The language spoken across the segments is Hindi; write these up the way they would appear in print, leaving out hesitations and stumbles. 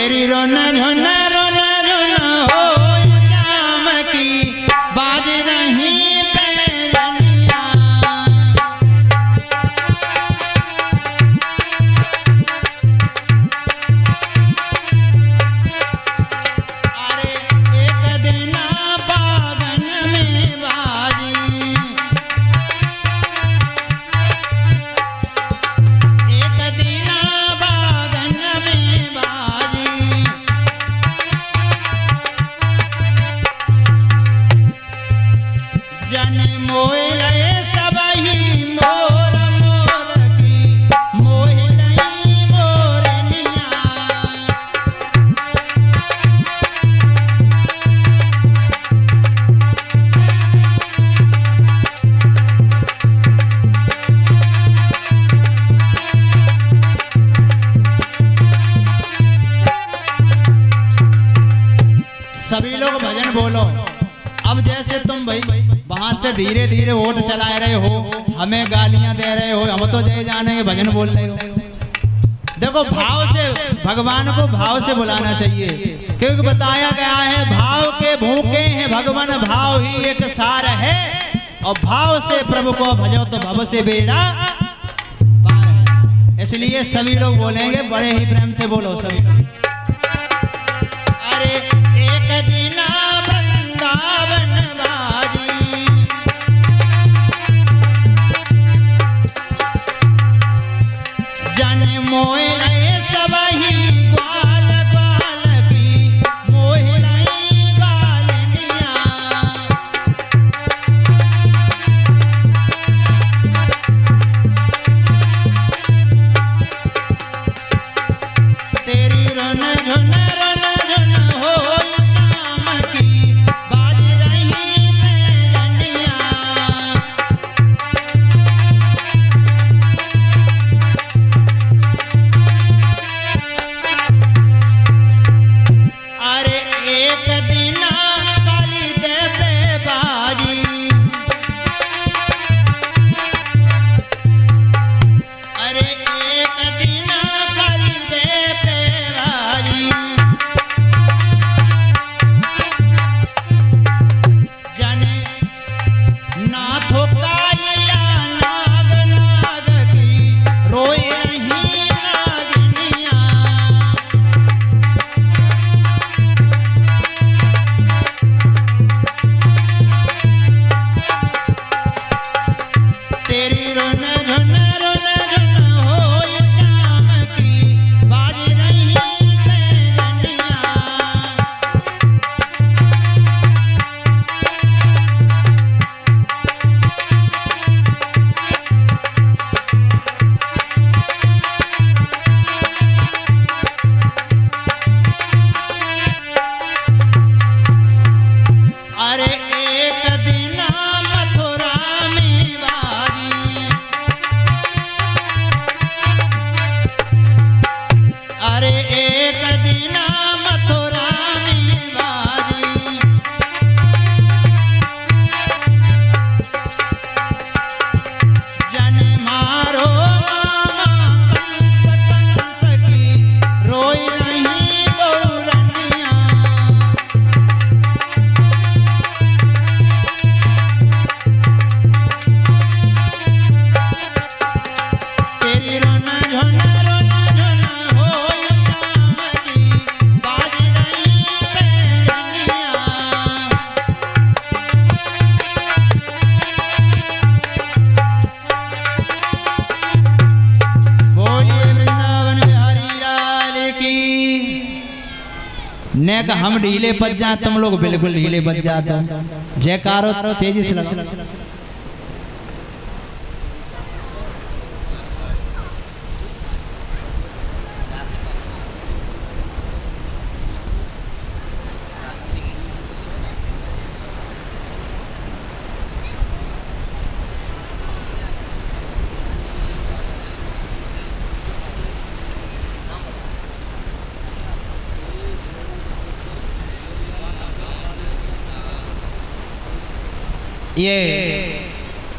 तेरी रोना झुना रोना झुना हो शाम की बाज रही पैरनिया। अरे एक दिन बागन में बाजी, एक दिन बागन में बाजी, जन मोहलय सबही मोर मोर की मोहलई मोरनिया। सभी लोग भजन बोलो। अब जैसे तुम भाई वहां से धीरे धीरे वोट चला रहे हो, हमें गालियां दे रहे हो, हम तो जय जाने के भजन बोल रहे हो। देखो भाव से, भगवान को भाव से बुलाना चाहिए, क्योंकि बताया गया है भाव के भूखे हैं भगवान, भाव ही एक सार है। और भाव से प्रभु को भजो तो भव से बेड़ा पार है। इसलिए सभी लोग बोलेंगे, बड़े ही प्रेम से बोलो सभी लोग। अरे एक दिन वृंदावन बाजी, जन मोहलय सबही ग्वाल ग्वाल की मोहलई ग्वालनिया। तेरी रन झुन रन झुन हो शाम की बाज रही पैरनिया। अरे एक दिन काली देवे बाजी, अरे एक दिन काली देवे बाजी, जने नाथो कालिया नाग नाग की रोई नहीं नागिनिया। तेरी रोन झुन रोन झुन हो शाम की बाज रही पैरनिया। अरे एक दिन मथुरा में बाजी, अरे एक दिन मथुरा में बाजी, जन मारो मामा कंस कंस की रोई नहीं गौरनिया। तेरी रोना झोना रोना झोना हो शाम की बाज रही पैरनिया। बोलिए वृंदावन बिहारी लाल की। ने का हम ढीले बज जाए, तुम लोग बिल्कुल ढीले बज जाते हो। जयकारो तेजी से लगाओ। ये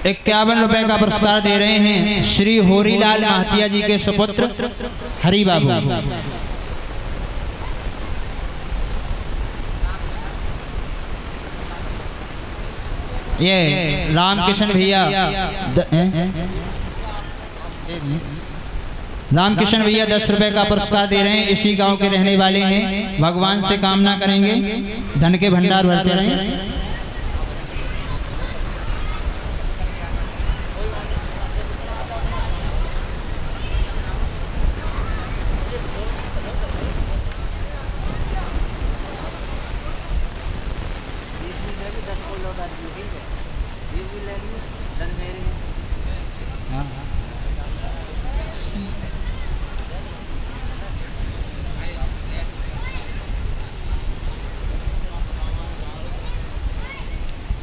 51 रुपए का पुरस्कार दे रहे हैं श्री होरीलाल महातिया जी के सुपुत्र हरि बाबू। ये रामकिशन भैया रामकिशन भैया 10 रुपए का पुरस्कार दे रहे हैं। इसी गांव के रहने वाले हैं। भगवान से कामना करेंगे धन के भंडार भरते रहें।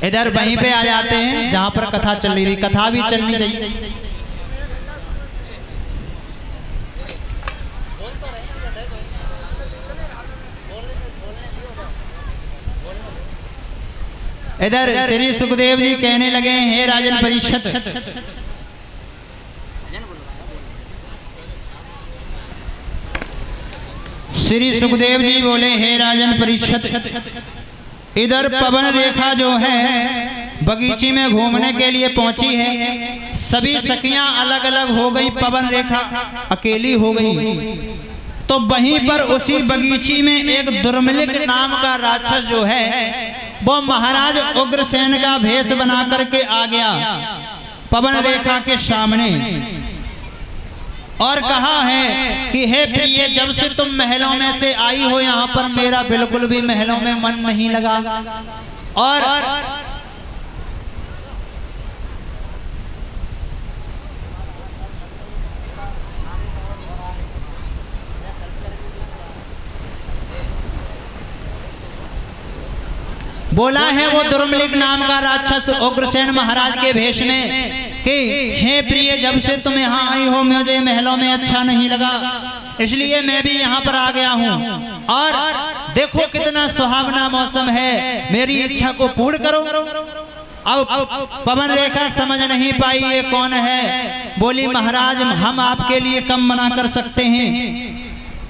इधर वहीं पे आ जाते हैं जहां पर कथा चल रही थी। कथा भी चलनी चाहिए। इधर श्री सुखदेव जी कहने लगे, हे राजन परीक्षित, श्री सुखदेव जी बोले, हे राजन परीक्षित, इधर पवन रेखा जो है बगीचे में घूमने के लिए पहुंची है। सभी सखियां अलग अलग हो गई, पवन रेखा अकेली हो गई। तो वहीं पर उसी बगीचे में एक दुर्मिलिक नाम का राक्षस जो है वो महाराज उग्रसेन का भेष बना करके आ गया पवन रेखा के सामने और कहा है कि हे प्रिय, जब से तुम महलों में से आई हो यहाँ पर मेरा बिल्कुल भी महलों में मन नहीं लगा। और बोला है वो दुर्मिलिक नाम का राक्षस उग्रसेन महाराज के भेष में कि हे प्रिय, जब से तुम यहाँ आई हो मुझे महलों में अच्छा नहीं लगा, इसलिए मैं भी यहाँ पर आ गया हूँ। और देखो कितना सुहावना मौसम है, मेरी इच्छा को पूर्ण करो। अब पवन रेखा समझ नहीं पाई ये कौन है। बोली, महाराज हम आपके लिए कम मना कर सकते हैं।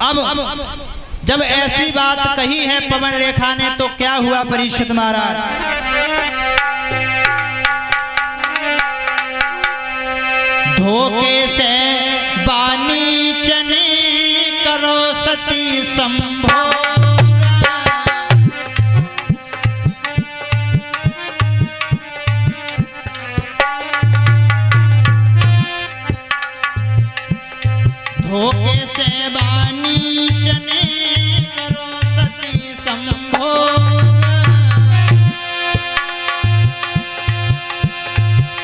अब जब ऐसी बात कही है पवन रेखा ने तो क्या हुआ परीक्षित महाराज, धोखे से बानी चने करो सती संभोग, धोखे से बानी चने करो सती संभोग,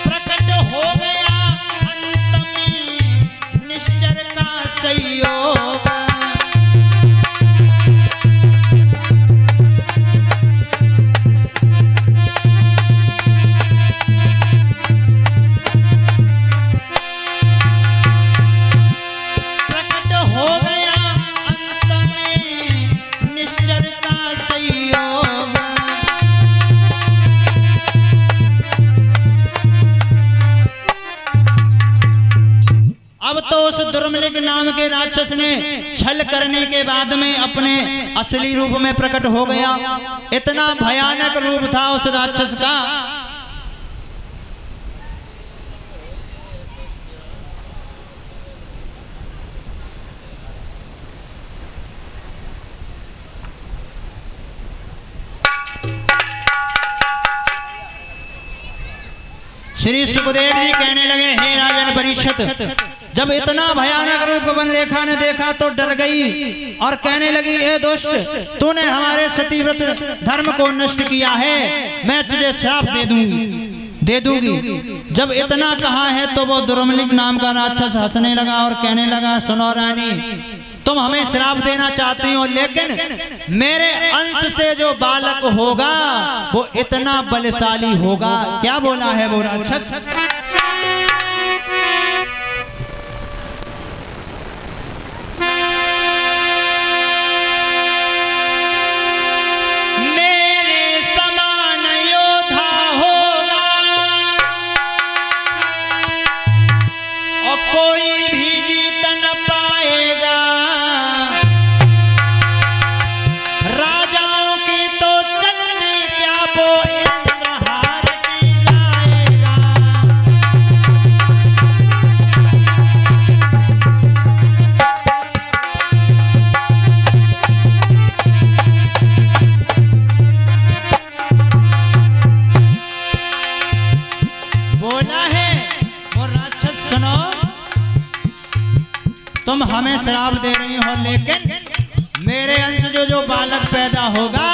प्रकट हो गया अंत में निश्चर का संयोग, उस दुर्मिलिक नाम के राक्षस ने छल करने के बाद में अपने असली रूप में प्रकट हो गया। इतना भयानक रूप था उस राक्षस का। श्री सुखदेव जी कहने लगे, हे राजन परीक्षित, जब इतना भयानक रूप पवन रेखा ने देखा तो डर गई और कहने लगी, हे दुष्ट, तूने हमारे सतीव्रत धर्म को नष्ट किया है, मैं तुझे श्राप दे दूंगी। जब इतना कहा है तो वो दुर्मिलिक नाम का राक्षस हंसने लगा और कहने लगा, सुनो रानी, तुम हमें श्राप देना चाहती हो, लेकिन मेरे अंश से जो बालक होगा वो इतना बलशाली होगा। क्या बोला है वो राक्षस? राजाओं की तो चलती क्या वो इंद्रहार की श्राप दे रही हो, लेकिन मेरे अंश जो बालक पैदा होगा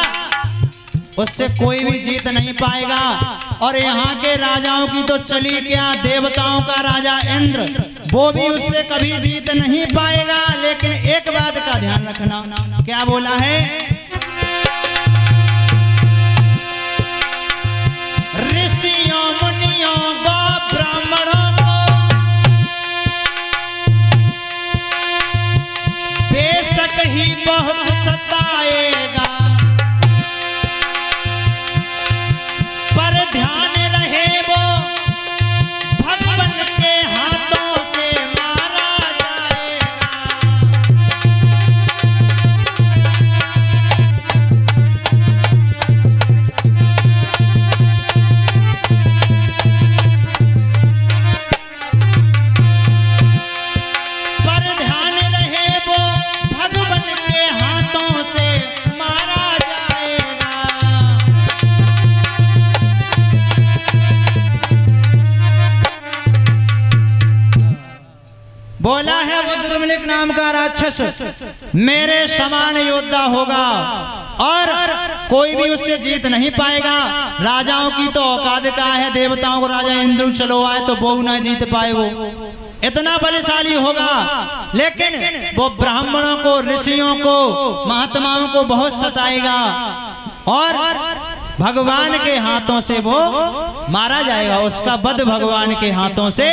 उससे कोई भी जीत नहीं पाएगा। और यहाँ के राजाओं की तो चली क्या, देवताओं का राजा इंद्र, वो भी उससे कभी जीत नहीं पाएगा। लेकिन एक बात का ध्यान रखना, क्या बोला है, ऋषियों मुनियों को ब्राह्मणों को बेशक ही बहुत सताएगा, पर ध्यान रहे वो भगवान के हाथों से मारा जाएगा। पर ध्यान रहे वो भगवान के हाथों से मारा जाएगा। बोला है वो दुर्मलिक नाम का राक्षस मेरे समान योद्धा होगा और कोई भी उससे जीत नहीं पाएगा। राजाओं की तो औकात का है, देवताओं को राजा इंद्र चलो आए तो वो ना जीत पाए, वो इतना बलशाली होगा। लेकिन वो ब्राह्मणों को, ऋषियों को, महात्माओं को बहुत सताएगा और भगवान के हाथों से वो मारा जाएगा, उसका वध भगवान के हाथों से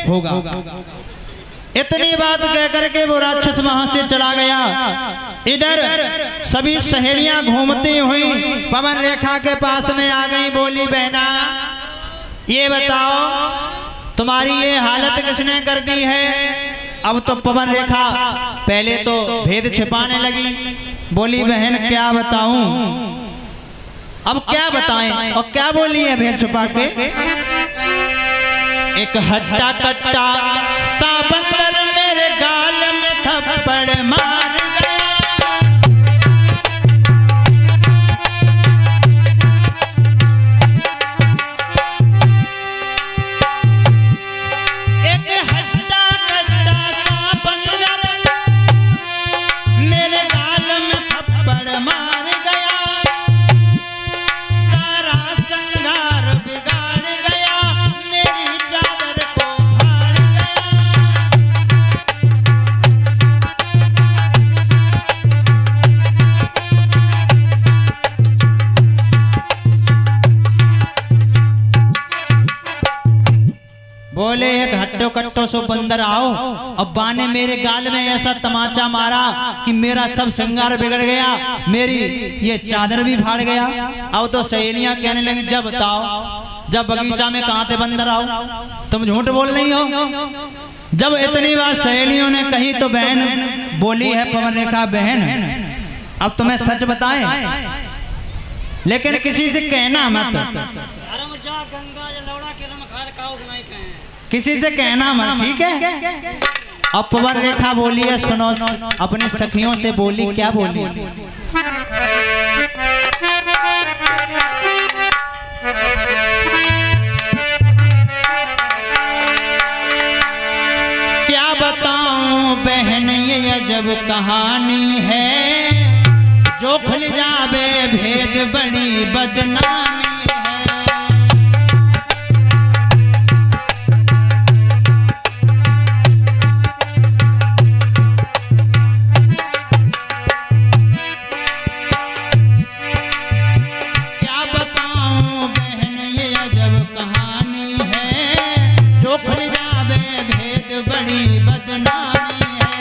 होगा। इतनी बात कह करके वो राक्षस वहां से चला गया। इधर सभी सहेलियां घूमती हुई पवन रेखा के पास में आ गई, बोली बहना ये बताओ तुम्हारी ये हालत किसने कर दी है। अब तो पवन रेखा पहले तो भेद छिपाने लगी, बोली बहन क्या बताऊं, अब क्या बताएं। और क्या बोली है भेद छुपा के, एक हट्टा कट्टा सा बंदर मेरे गाल में थप्पड़ मार गया। एक हट्टा कट्टा सा बंदर मेरे गाल में थप्पड़ मार गया, सारा श्रृंगार बिगाड़ गया, मेरी चादर को फाड़ गया। बोले एक हट्टो कट्टो सो बंदर आओ, अब बाने मेरे गाल में ऐसा तमाचा मारा कि मेरा सब श्रृंगार बिगड़ गया, मेरी ये चादर भी फाड़ गया। अब तो सहेलियां कहने लगी जब बताओ, जब बगीचा में कहां थे बंदर आओ, तुम झूठ बोल रही हो। जब इतनी बार सहेलियों ने कही तो बहन बोली है पवन रेखा, बहन अब तुम्हें सच बताएं, लेकिन किसी से कहना मत, किसी से कहना मत, ठीक है। अब पवन रेखा बोली है, सुनो, अपनी सखियों से बोली, क्या बोली, क्या बताऊं बहन ये अजब कहानी है, जो खुल जावे भेद बड़ी बदनामी। बड़ी बदनामी है।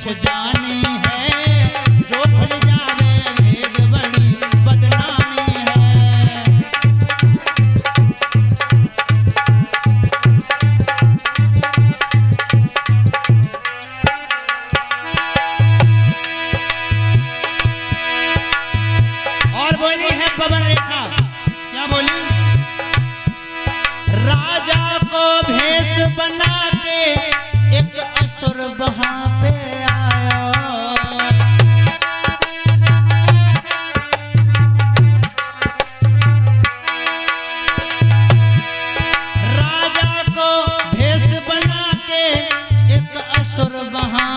कुछ जानी है, जो खुल जावे भेद बड़ी बदनामी है। और बोली है पवन रेखा, क्या बोली? राजा को भेष बना के एक असुर वहां पे आया। राजा को भेष बना के एक असुर वहां